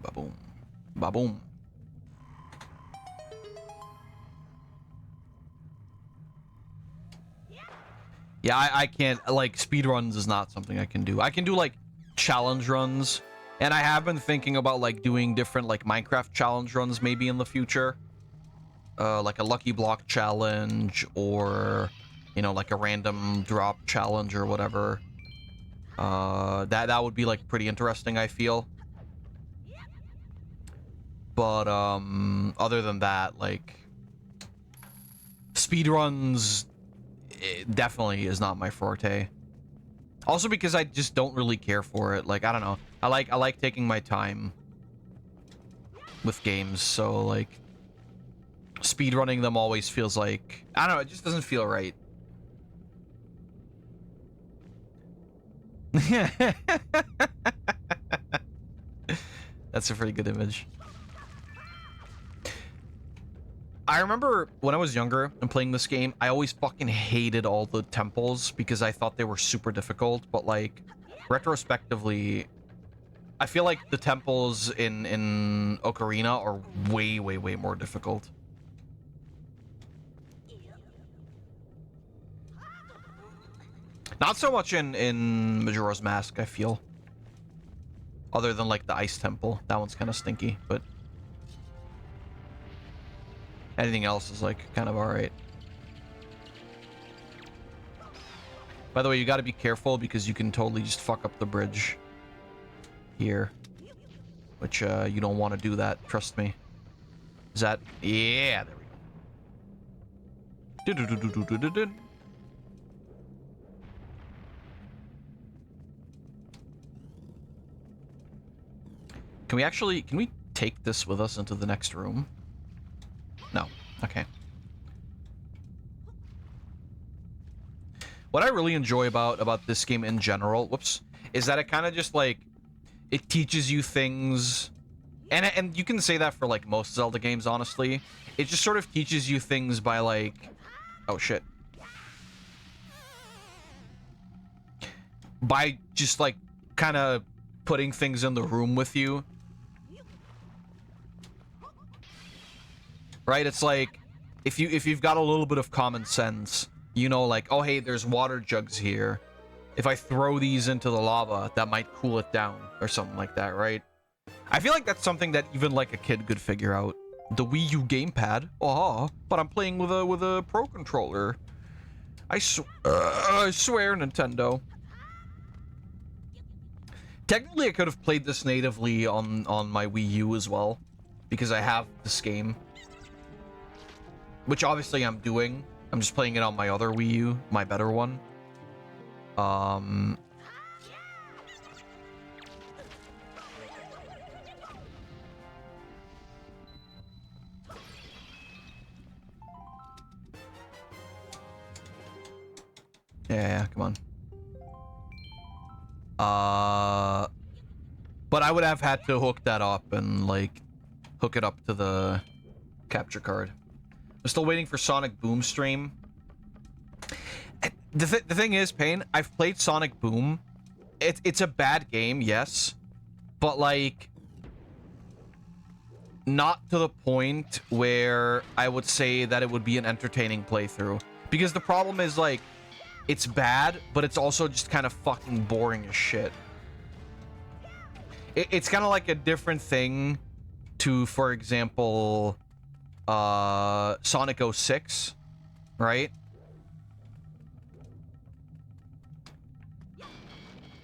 Ba-boom. Ba-boom. Yeah, I can't, like, speedruns is not something I can do. I can do, like, challenge runs, and I have been thinking about, like, doing different, like, Minecraft challenge runs maybe in the future. Like a lucky block challenge, or, you know, like a random drop challenge or whatever. That would be, like, pretty interesting, I feel. But, other than that, like, speedruns definitely is not my forte. Also because I just don't really care for it. Like, I don't know. I like taking my time with games, so, like, speedrunning them always feels like, I don't know, it just doesn't feel right. That's a pretty good image. I remember when I was younger and playing this game, I always fucking hated all the temples because I thought they were super difficult, but, like, retrospectively, I feel like the temples in Ocarina are way, way, way more difficult. Not so much in Majora's Mask, I feel. Other than, like, the Ice Temple. That one's kind of stinky, but anything else is, like, kind of alright. By the way, you gotta be careful because you can totally just fuck up the bridge here. Which, you don't want to do that, trust me. Is that... Yeah, there we go. Can we actually... Can we take this with us into the next room? No. Okay. What I really enjoy about this game in general, whoops, is that it kind of just, like, it teaches you things, and you can say that for, like, most Zelda games, honestly. It just sort of teaches you things by, like, oh shit, by just, like, kind of putting things in the room with you. Right? It's like, if you've got a little bit of common sense, you know, like, oh hey, there's water jugs here. If I throw these into the lava, that might cool it down, or something like that, right? I feel like that's something that even, like, a kid could figure out. The Wii U gamepad, but I'm playing with a Pro controller. I swear, Nintendo. Technically, I could have played this natively on my Wii U as well, because I have this game. Which obviously I'm doing. I'm just playing it on my other Wii U, my better one. Yeah, come on. But I would have had to hook that up and, like, hook it up to the capture card. I'm still waiting for Sonic Boom stream. The thing is, Pain, I've played Sonic Boom. It's a bad game, yes. But, like, not to the point where I would say that it would be an entertaining playthrough. Because the problem is, like, it's bad, but it's also just kind of fucking boring as shit. It's kind of like a different thing to, for example, Sonic 06, right?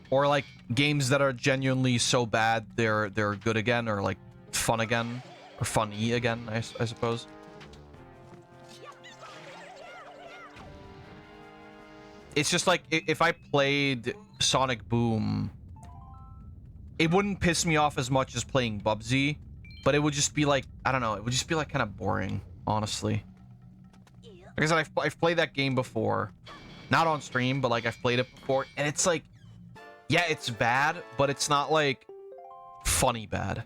Or, like, games that are genuinely so bad they're good again, or, like, fun again, or funny again, I suppose. It's just like, if I played Sonic Boom, it wouldn't piss me off as much as playing Bubsy, but it would just be like, I don't know, it would just be like kind of boring, honestly. Like I said, I've played that game before. Not on stream, but, like, I've played it before, and it's like, yeah, it's bad, but it's not, like, funny bad.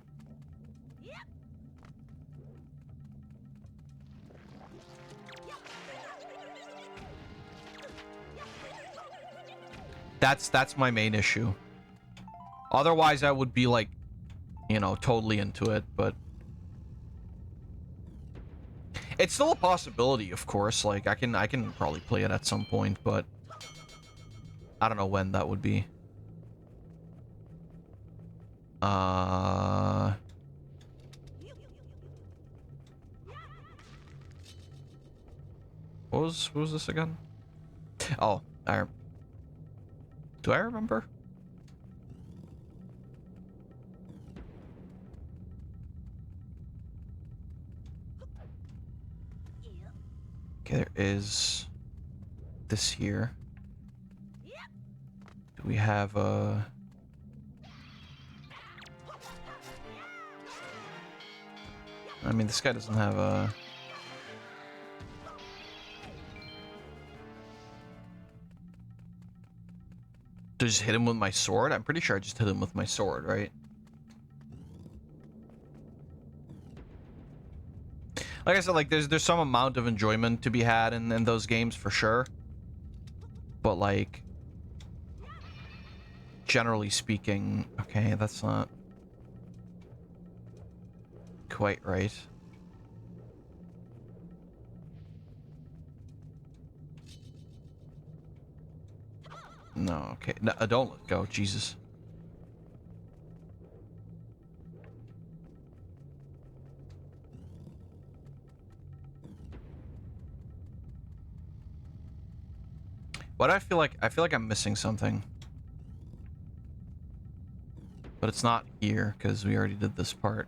That's my main issue. Otherwise, I would be like, you know, totally into it, but it's still a possibility, of course. Like I can probably play it at some point, but I don't know when that would be. What was this again? Oh, do I remember? Okay, there is this here. Do we have a... I mean, this guy doesn't have a... To just hit him with my sword? I'm pretty sure I just hit him with my sword, right? Like I said, like there's some amount of enjoyment to be had in those games for sure. But like, generally speaking, okay, that's not quite right. No, okay. No, don't let go, Jesus. What do I feel like? I feel like I'm missing something. But it's not here, because we already did this part.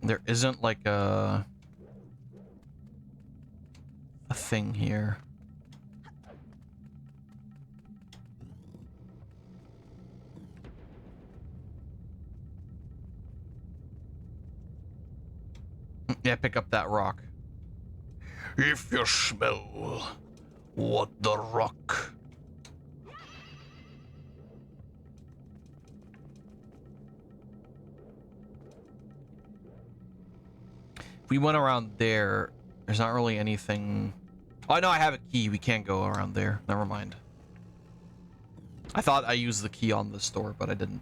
There isn't like a thing here. Yeah, pick up that rock. If you smell what the rock. If we went around there, there's not really anything. Oh, no, I have a key. We can't go around there. Never mind. I thought I used the key on this door, but I didn't.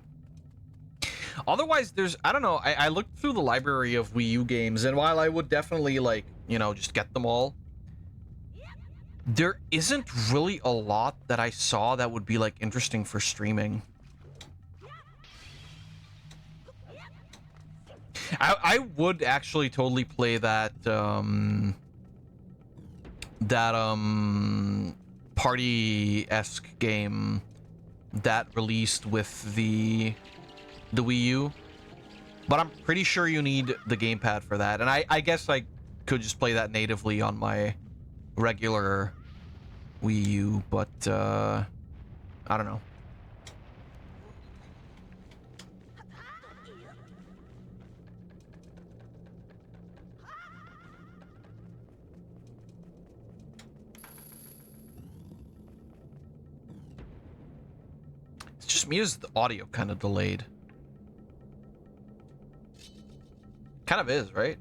Otherwise, there's... I don't know. I looked through the library of Wii U games, and while I would definitely, like, you know, just get them all, there isn't really a lot that I saw that would be, like, interesting for streaming. I would actually totally play that, party-esque game that released with the Wii U. But I'm pretty sure you need the gamepad for that. And I guess I could just play that natively on my regular Wii U, but, I don't know. It's just me as the audio kind of delayed. Kind of is, right?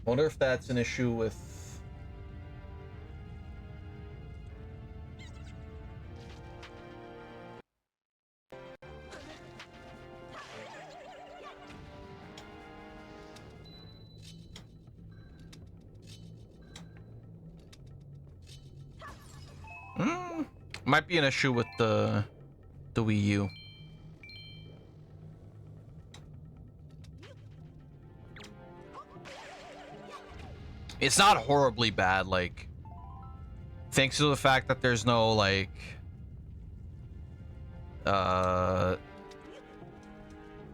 Wonder if that's an issue with... Might be an issue with the Wii U. It's not horribly bad, like, thanks to the fact that there's no, like,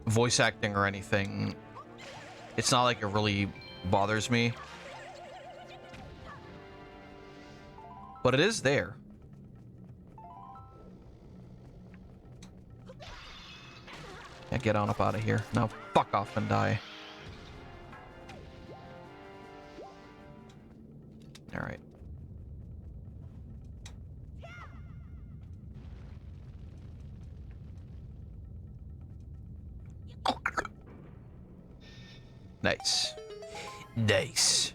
voice acting or anything. It's not like it really bothers me. But it is there. Yeah, get on up out of here. Now fuck off and die. Alright. Nice. Nice.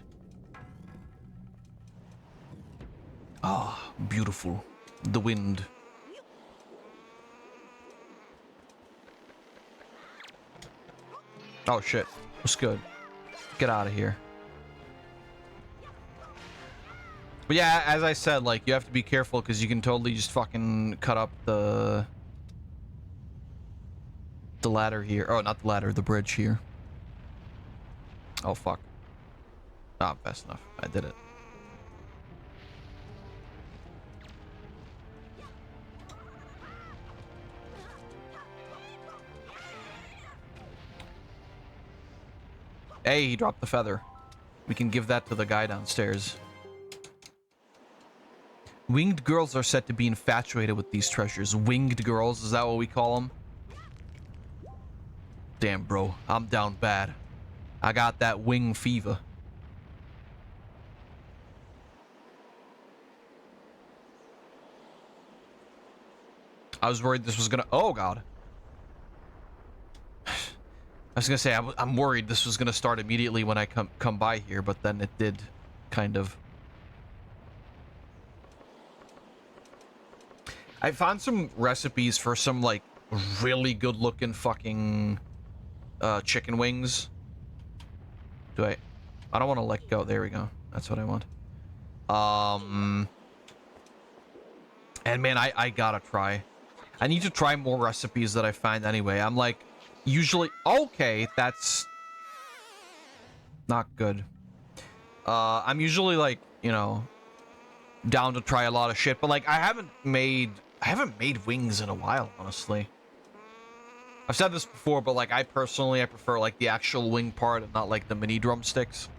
Ah, beautiful. The wind. Oh shit. What's good? Get out of here. But yeah, as I said, like, you have to be careful because you can totally just fucking cut up the ladder here. Oh, not the ladder, the bridge here. Oh, fuck. Ah, fast enough. I did it. Hey, he dropped the feather. We can give that to the guy downstairs. Winged girls are said to be infatuated with these treasures. Winged girls, is that what we call them? Damn, bro. I'm down bad. I got that wing fever. I was worried this was gonna... Oh, God. I was gonna say, I'm worried this was gonna start immediately when I come by here, but then it did, kind of. I found some recipes for some, like, really good-looking fucking chicken wings. I don't want to let go. There we go. That's what I want. And man, I gotta try. I need to try more recipes that I find anyway. I'm like, usually... Okay, that's... not good. I'm usually like, you know, down to try a lot of shit, but like, I haven't made wings in a while, honestly. I've said this before, but like, I prefer like the actual wing part and not like the mini drumsticks.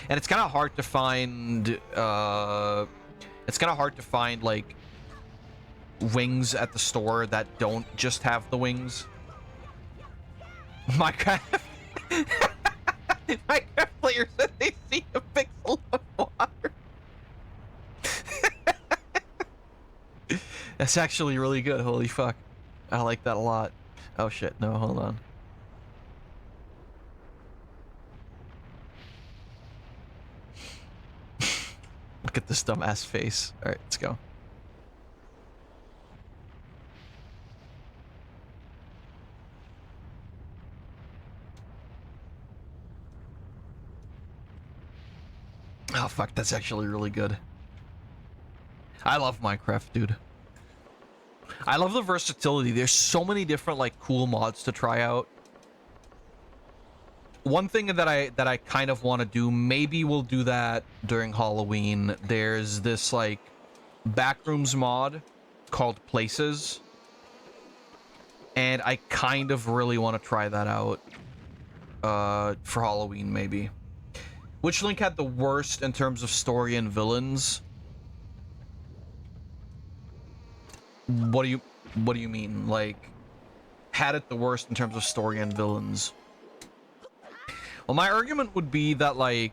And it's kind of hard to find, like wings at the store that don't just have the wings. Minecraft players said they see a pixel of water. That's actually really good. Holy fuck. I like that a lot. Oh shit, no, hold on. Look at this dumbass face. Alright, let's go. Oh fuck, that's actually really good. I love Minecraft, dude. I love the versatility. There's so many different like cool mods to try out. One thing that I kind of want to do, maybe we'll do that during Halloween. There's this like backrooms mod called Places, and I kind of really want to try that out for Halloween maybe. Which link had the worst in terms of story and villains? What do you mean? Like, had it the worst in terms of story and villains? Well, my argument would be that, like,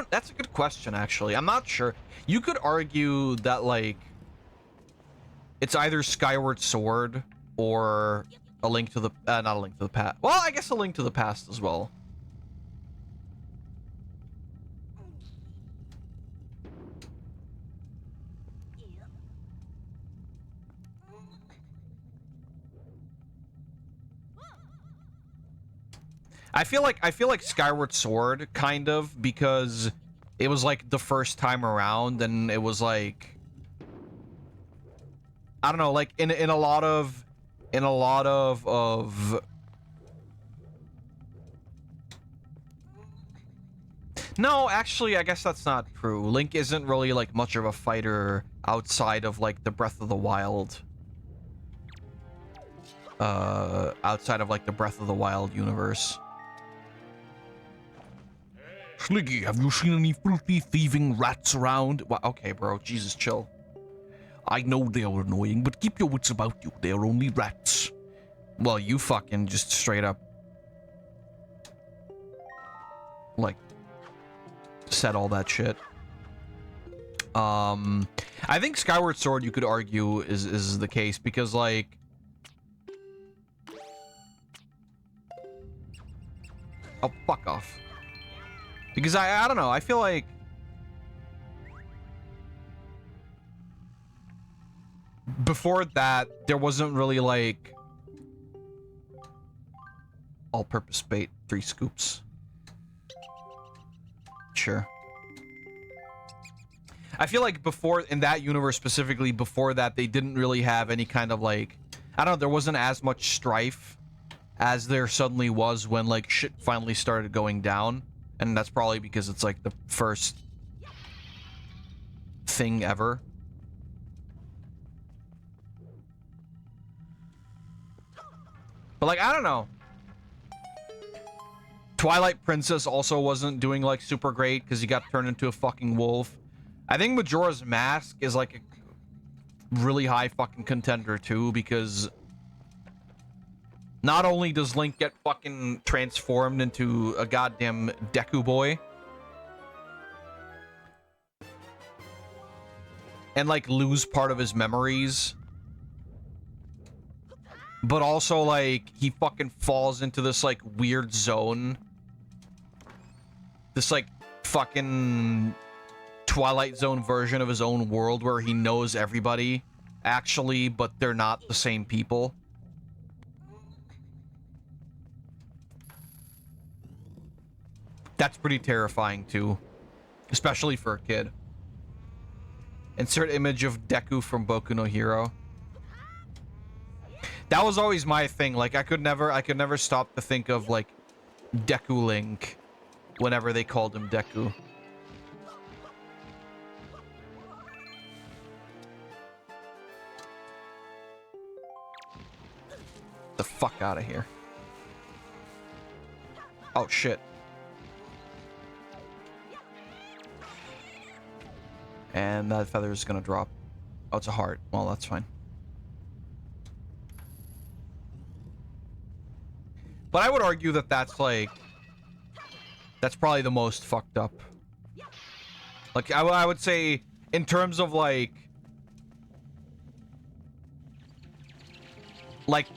that's a good question, actually. I'm not sure. You could argue that, like, it's either Skyward Sword or A Link to the, not A Link to the Past. Well, I guess A Link to the Past as well. I feel like Skyward Sword, kind of, because it was like the first time around, and it was like, I don't know, like in a lot of No, actually, I guess that's not true. Link isn't really like much of a fighter outside of like the Breath of the Wild. Outside of like the Breath of the Wild universe. Sliggy, have you seen any filthy thieving rats around? Well, okay, bro. Jesus, chill. I know they're annoying, but keep your wits about you. They're only rats. Well, you fucking just straight up, like, said all that shit. I think Skyward Sword, you could argue, is the case, because, like, Oh, fuck off. Because I don't know, I feel like before that, there wasn't really like all-purpose bait, 3 scoops. Sure. I feel like before, in that universe specifically, before that, they didn't really have any kind of like, I don't know, there wasn't as much strife as there suddenly was when like shit finally started going down. And that's probably because it's like the first thing ever. But like, I don't know. Twilight Princess also wasn't doing like super great because he got turned into a fucking wolf. I think Majora's Mask is like a really high fucking contender too, because not only does Link get fucking transformed into a goddamn Deku boy and like lose part of his memories, but also like he fucking falls into this like weird zone, this like fucking Twilight Zone version of his own world where he knows everybody actually, but they're not the same people. That's pretty terrifying too, especially for a kid. Insert image of Deku from Boku no Hero. That was always my thing. Like I could never stop to think of like Deku Link whenever they called him Deku. The fuck out of here. Oh shit. And that feather is gonna drop. Oh, it's a heart. Well, that's fine. But I would argue that that's like, that's probably the most fucked up. Like I would say in terms of like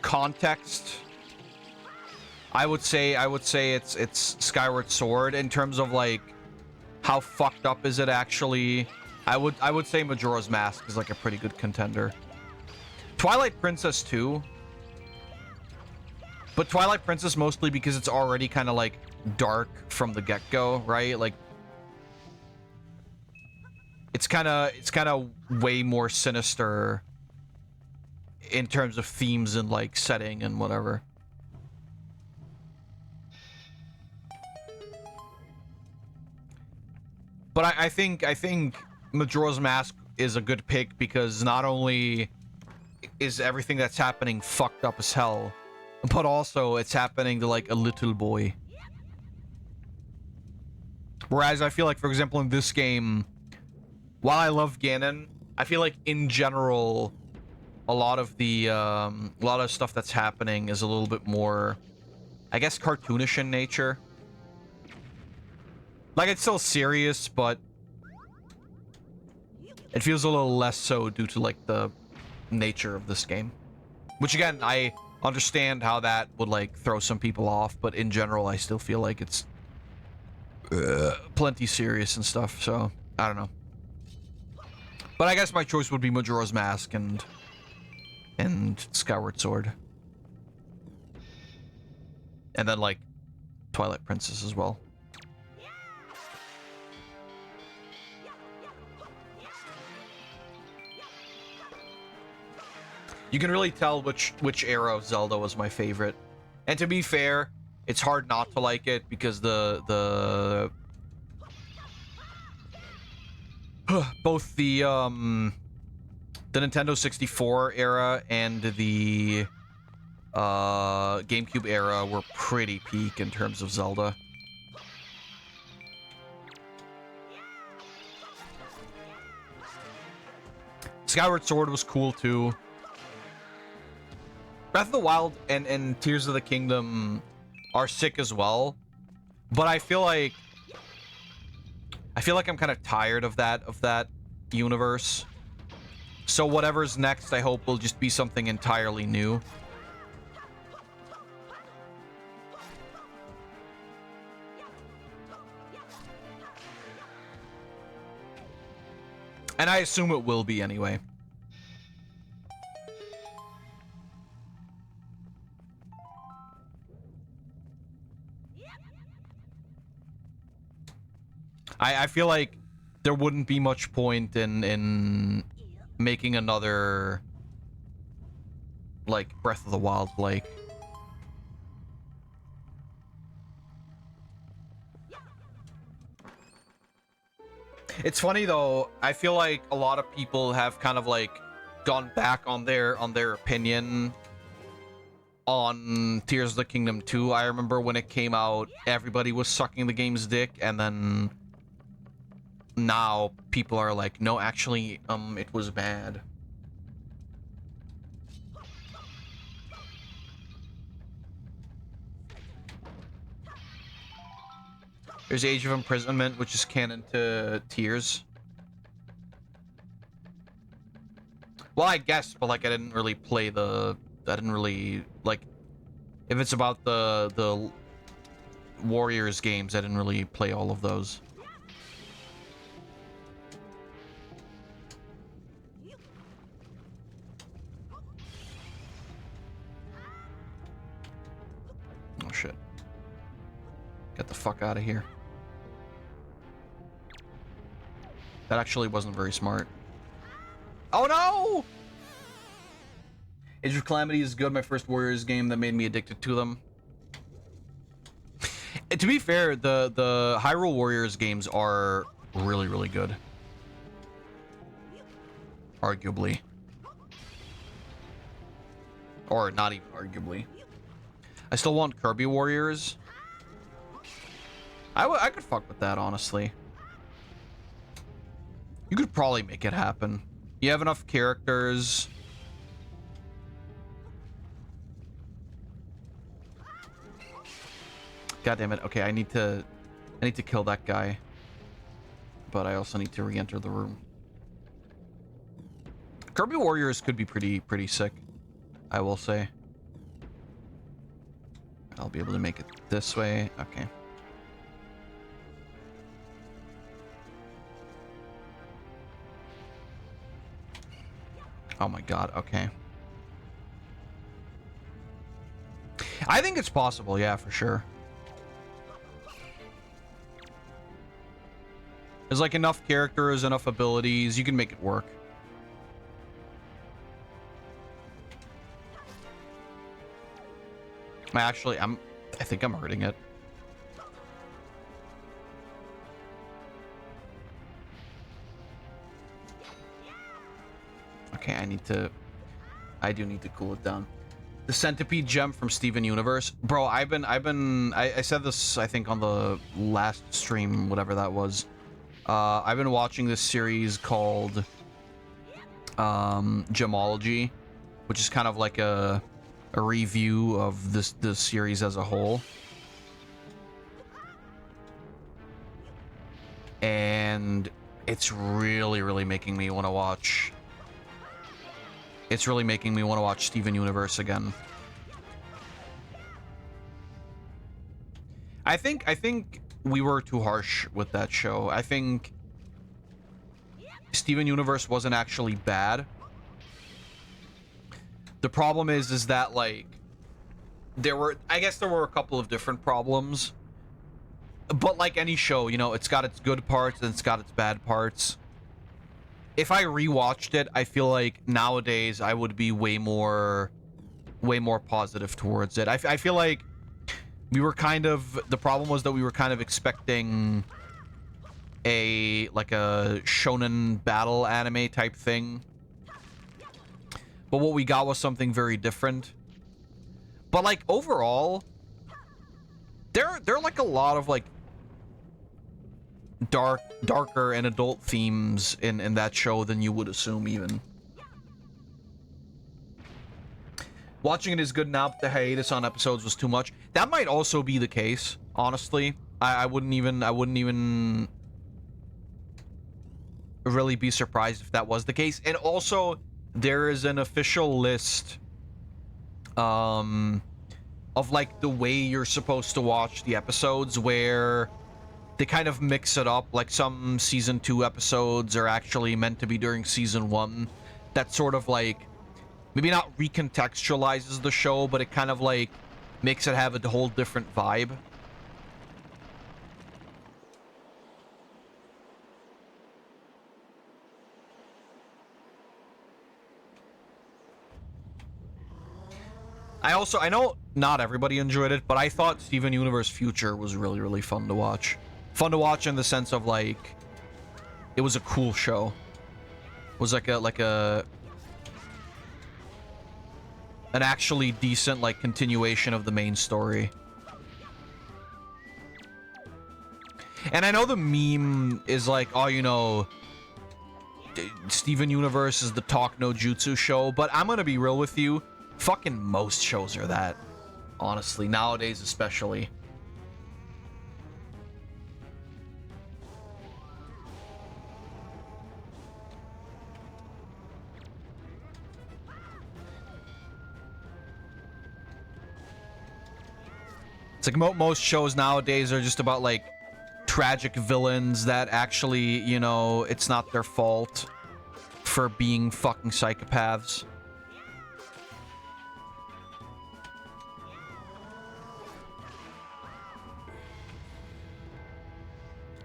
context, I would say it's Skyward Sword. In terms of like how fucked up is it actually, I would say Majora's Mask is like a pretty good contender. Twilight Princess too. But Twilight Princess mostly because it's already kind of like dark from the get-go, right? Like it's kind of way more sinister in terms of themes and like setting and whatever. But I think Majora's Mask is a good pick because not only is everything that's happening fucked up as hell, but also it's happening to like a little boy. Whereas I feel like, for example, in this game, while I love Ganon, I feel like in general, a lot of stuff that's happening is a little bit more, I guess, cartoonish in nature. Like it's still serious, but it feels a little less so due to like the nature of this game. Which again, I understand how that would like throw some people off, but in general, I still feel like it's plenty serious and stuff. So I don't know. But I guess my choice would be Majora's Mask and Skyward Sword, and then like Twilight Princess as well. You can really tell which era of Zelda was my favorite. And to be fair, it's hard not to like it because the both the Nintendo 64 era and the GameCube era were pretty peak in terms of Zelda. Skyward Sword was cool too. Breath of the Wild and Tears of the Kingdom are sick as well, but I feel like I'm kind of tired of that universe. So whatever's next, I hope will just be something entirely new. And I assume it will be anyway. I feel like there wouldn't be much point in making another, like, Breath of the Wild like. It's funny though, I feel like a lot of people have kind of like gone back on their opinion on Tears of the Kingdom 2. I remember when it came out, everybody was sucking the game's dick, and then now people are like, no, actually, it was bad. There's Age of Imprisonment, which is canon to Tears. Well, I guess, but like I didn't really play the... I didn't really... Like, if it's about the Warriors games, I didn't really play all of those. Oh shit. Get the fuck out of here. That actually wasn't very smart. Oh no! Age of Calamity is good. My first Warriors game that made me addicted to them. And to be fair, the Hyrule Warriors games are really, really good. Arguably. Or not even arguably. I still want Kirby Warriors. I could fuck with that, honestly. You could probably make it happen. You have enough characters. God damn it. Okay, I need to kill that guy. But I also need to re-enter the room. Kirby Warriors could be pretty sick, I will say. I'll be able to make it this way. Okay. Oh my god, okay. I think it's possible, yeah, for sure. There's like enough characters, enough abilities, you can make it work. Actually, I think I'm hurting it. Okay, I do need to cool it down. The Centipede gem from Steven Universe. Bro, I said this, I think, on the last stream, whatever that was. I've been watching this series called Gemology, which is kind of like a review of this series as a whole. And it's really making me want to watch... It's really making me want to watch Steven Universe again. I think we were too harsh with that show. I think Steven Universe wasn't actually bad. The problem is that, like, I guess there were a couple of different problems. But like any show, you know, it's got its good parts and it's got its bad parts. If I rewatched it, I feel like nowadays I would be way more positive towards it. I feel like we were kind of... The problem was that we were kind of expecting a shonen battle anime type thing. But what we got was something very different. But like overall, there are like a lot of like darker and adult themes in that show than you would assume even. Watching it is good now, but the hiatus on episodes was too much. That might also be the case, honestly. I wouldn't even really be surprised if that was the case. And also, there is an official list of like the way you're supposed to watch the episodes, where they kind of mix it up. Like some season 2 episodes are actually meant to be during season 1. That sort of like maybe not recontextualizes the show, but it kind of like makes it have a whole different vibe. I know not everybody enjoyed it, but I thought Steven Universe Future was really, really fun to watch. Fun to watch in the sense of like, it was a cool show. It was like an actually decent like continuation of the main story. And I know the meme is like, oh, you know, Steven Universe is the Talk No Jutsu show, but I'm gonna be real with you. Fucking most shows are that. Honestly, nowadays especially. It's like most shows nowadays are just about like tragic villains that actually, you know, it's not their fault for being fucking psychopaths.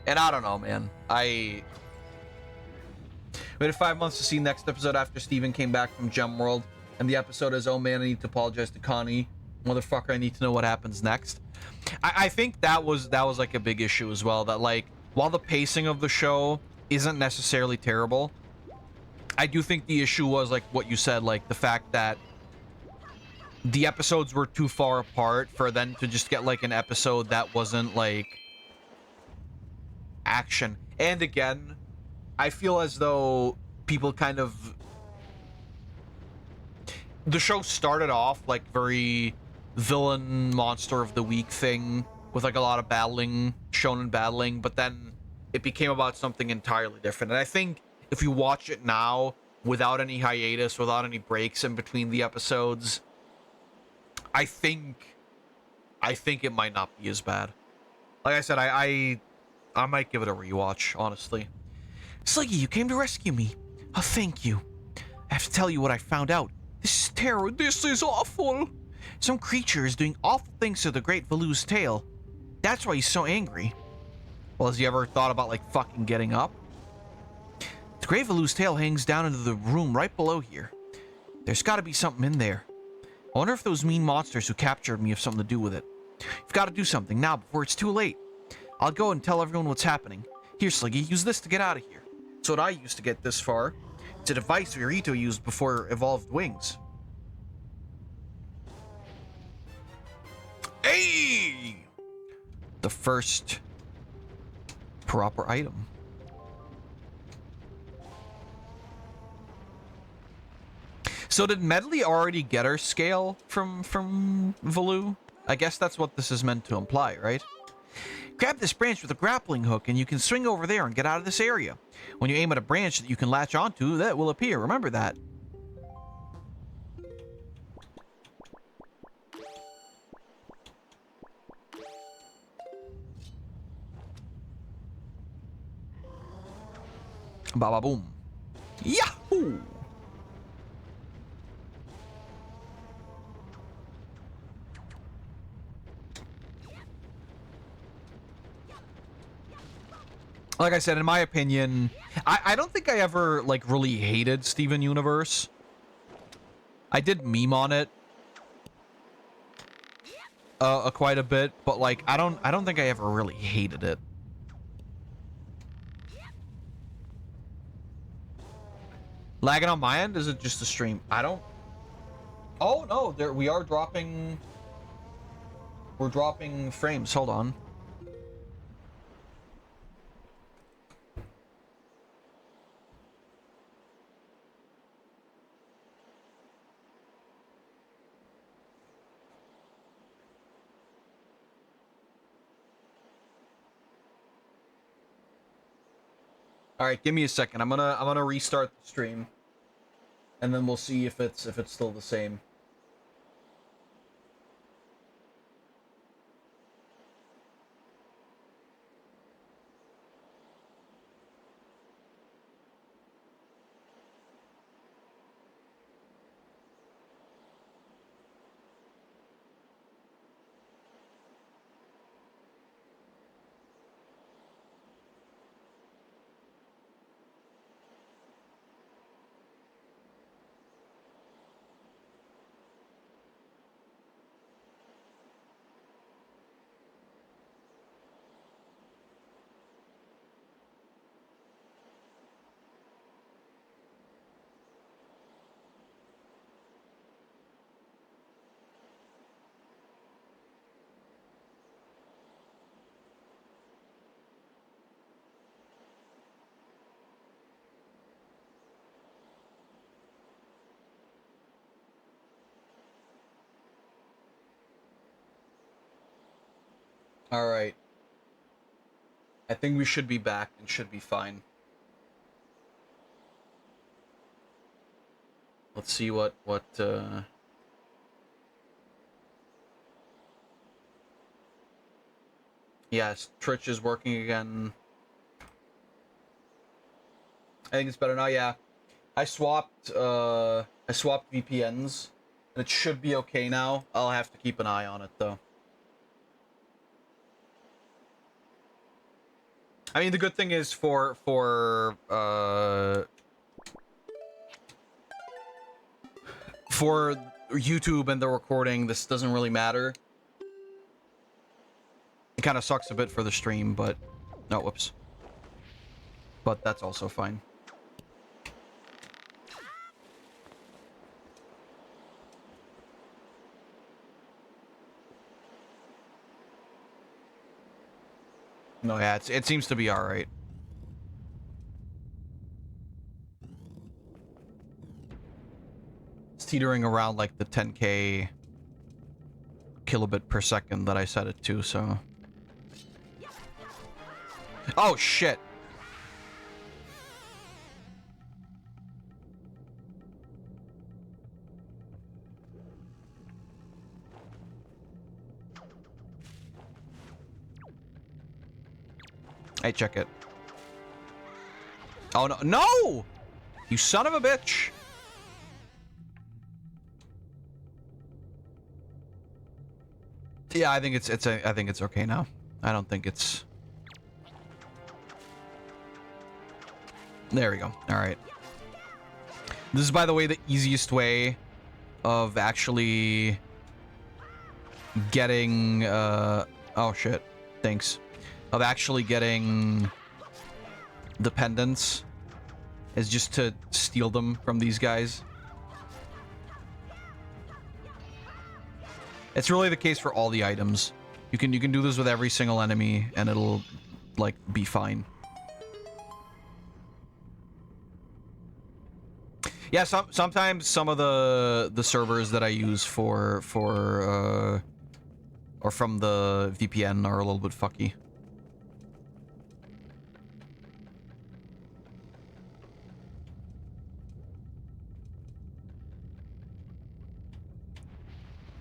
And I don't know, man. I waited 5 months to see next episode after Steven came back from Gem World, and the episode is, oh man, I need to apologize to Connie. Motherfucker, I need to know what happens next. I think that was like a big issue as well, that like, while the pacing of the show isn't necessarily terrible, I do think the issue was like what you said, like the fact that the episodes were too far apart for them to just get like an episode that wasn't like action. And again, I feel as though people kind of, the show started off like very villain monster of the week thing with like a lot of battling, shonen battling, but then it became about something entirely different. And I think if you watch it now without any hiatus, without any breaks in between the episodes, I think it might not be as bad. Like I said, I might give it a rewatch, honestly. Sliggy, you came to rescue me. Oh, thank you. I have to tell you what I found out. This is terrible. This is awful. Some creature is doing awful things to the Great Valu's tail. That's why he's so angry. Well, has he ever thought about, like, fucking getting up? The Great Valu's tail hangs down into the room right below here. There's got to be something in there. I wonder if those mean monsters who captured me have something to do with it. You've got to do something now before it's too late. I'll go and tell everyone what's happening. Here, Sliggy, use this to get out of here. It's what I used to get this far. It's a device Yorito used before evolved wings. Hey! The first proper item. So did Medley already get her scale from Valu? I guess that's what this is meant to imply, right? Grab this branch with a grappling hook and you can swing over there and get out of this area. When you aim at a branch that you can latch onto, that will appear. Remember that. Ba boom. Yahoo! Like I said, in my opinion, I don't think I ever, like, really hated Steven Universe. I did meme on it quite a bit, but, like, I don't think I ever really hated it. Lagging on my end? Is it just the stream? I don't... Oh, no, we are dropping... We're dropping frames. Hold on. All right, give me a second. I'm gonna restart the stream, and then we'll see if it's still the same. All right. I think we should be back and should be fine. Let's see what yes, Twitch is working again. I think it's better now, yeah. I swapped VPNs and it should be okay now. I'll have to keep an eye on it though. I mean, the good thing is for YouTube and the recording, this doesn't really matter. It kind of sucks a bit for the stream, but no, whoops. But that's also fine. No, yeah, it seems to be all right. It's teetering around like the 10K kilobit per second that I set it to, so. Oh shit. Hey, check it. Oh no, no! You son of a bitch! Yeah, I think it's okay now. I don't think it's. There we go. All right. This is, by the way, the easiest way of actually getting. Oh shit! Thanks. Of actually getting the pendants is just to steal them from these guys. It's really the case for all the items. You can do this with every single enemy and it'll like be fine. Yeah, sometimes some of the servers that I use or from the VPN are a little bit fucky.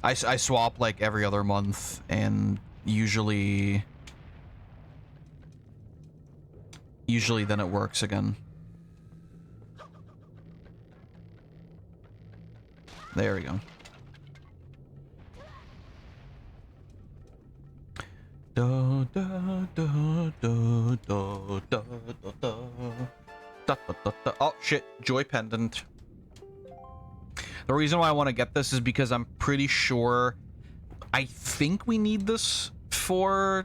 I swap like every other month, and usually then it works again. There we go. Da, da, da, da, da, da, da, da. Da, da, da, da. Oh shit, joy pendant. The reason why I want to get this is because I'm pretty sure, I think we need this for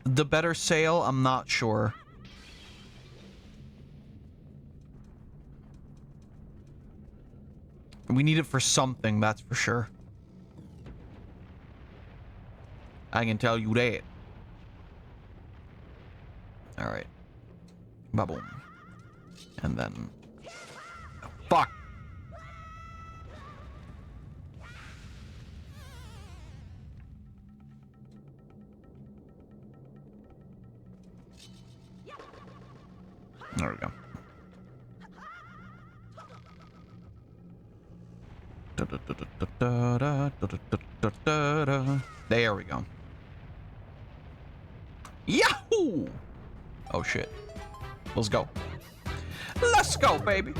the better sale. I'm not sure. We need it for something, that's for sure. I can tell you that. Alright. Ba-boom. And then... Fuck! There we go. There we go. Yahoo! Oh shit. Let's go. Let's go, baby.